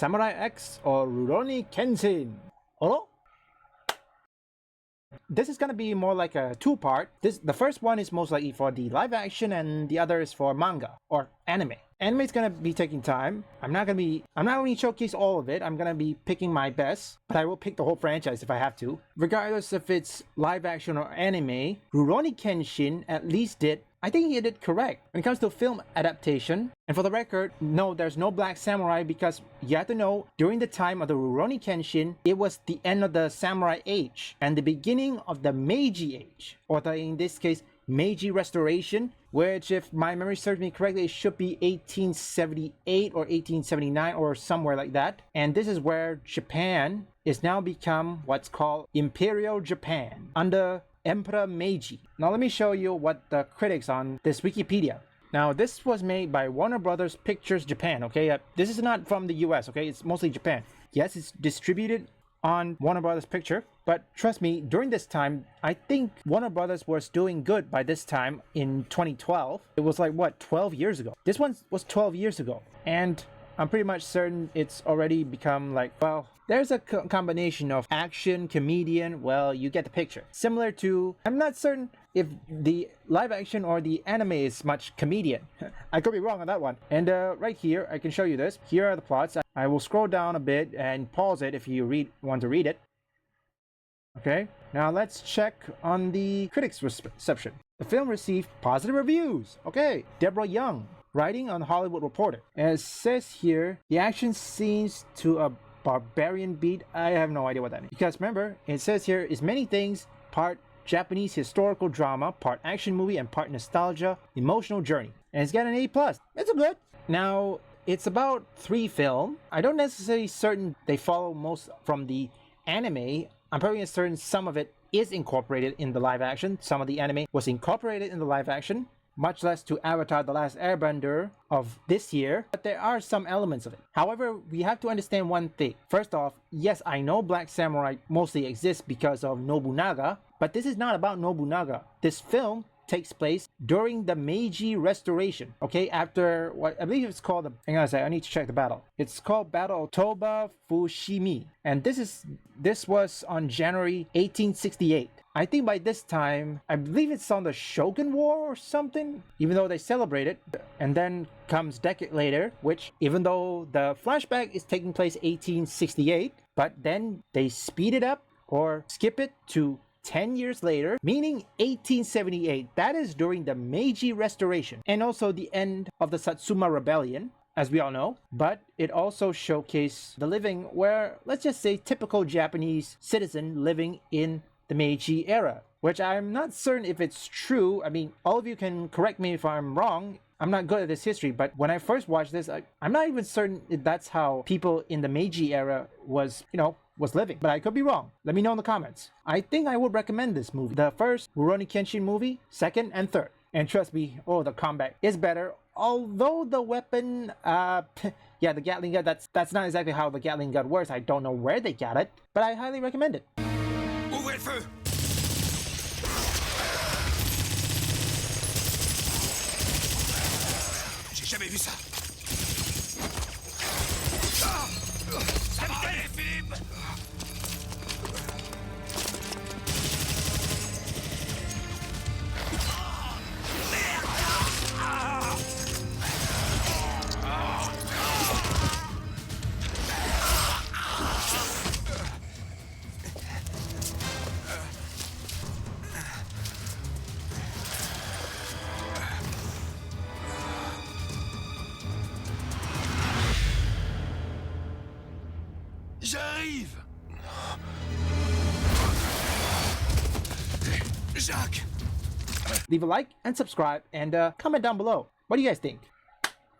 Samurai X or Rurouni Kenshin? Hello? This is gonna be more like a two-part. The first one is most likely for the live action and the other is for manga or anime. Anime is gonna be taking time. I'm not gonna showcase all of it. I'm gonna be picking my best, but I will pick the whole franchise if I have to. Regardless if it's live action or anime, Rurouni Kenshin at least I think he did correct when it comes to film adaptation. And for the record, no, there's no Black Samurai because you have to know, during the time of the Rurouni Kenshin, it was the end of the Samurai Age and the beginning of the Meiji Age, or in this case, Meiji Restoration, which, if my memory serves me correctly, it should be 1878 or 1879 or somewhere like that. And this is where Japan is now become what's called Imperial Japan under Emperor Meiji. Now let me show you what the critics on this Wikipedia. Now this was made by Warner Brothers Pictures Japan, okay? This is not from the US, okay? It's mostly Japan. Yes, it's distributed on Warner Brothers Picture, but trust me, during this time, I think Warner Brothers was doing good by this time in 2012. It was like, what, 12 years ago? This one was 12 years ago. And I'm pretty much certain it's already become like, well, there's a combination of action, comedian, well, you get the picture. Similar to, I'm not certain if the live action or the anime is much comedian. I could be wrong on that one. And right here, I can show you this. Here are the plots. I will scroll down a bit and pause it if you want to read it. Okay, now let's check on the critics' reception. The film received positive reviews. Okay, Deborah Young, writing on Hollywood Reporter. As it says here, the action scenes to a barbarian beat. I have no idea what that means. Because remember, it says here is many things, part Japanese historical drama, part action movie, and part nostalgia, emotional journey. And it's got an A+. It's a good. Now, it's about 3 film. I don't necessarily certain they follow most from the anime. I'm probably certain some of it is incorporated in the live action. Some of the anime was incorporated in the live action, much less to Avatar The Last Airbender of this year, but there are some elements of it. However, we have to understand one thing. First off, yes, I know Black Samurai mostly exists because of Nobunaga, but this is not about Nobunaga. This film takes place during the Meiji Restoration, okay, after what I believe it's called, hang on a second, I need to check the battle. It's called Battle of Toba Fushimi, and this was on January 1868. I think by this time, I believe it's on the Shogun War or something, even though they celebrate it. And then comes decade later, which even though the flashback is taking place 1868, but then they speed it up or skip it to 10 years later, meaning 1878. That is during the Meiji Restoration and also the end of the Satsuma Rebellion, as we all know. But it also showcased the living where, let's just say, typical Japanese citizen living in the Meiji era, which I'm not certain if it's true. I mean, all of you can correct me if I'm wrong. I'm not good at this history, but when I first watched this, I'm not even certain if that's how people in the Meiji era was living, but I could be wrong. Let me know in the comments. I think I would recommend this movie. The first Rurouni Kenshin movie, second and third. And trust me, the combat is better. Although the weapon, yeah, the Gatling gun, that's not exactly how the Gatling gun works. I don't know where they got it, but I highly recommend it. Ouvrez le feu! J'ai jamais vu ça. Ça va aller, Philippe! J'arrive! Jacques! Leave a like and subscribe and comment down below. What do you guys think?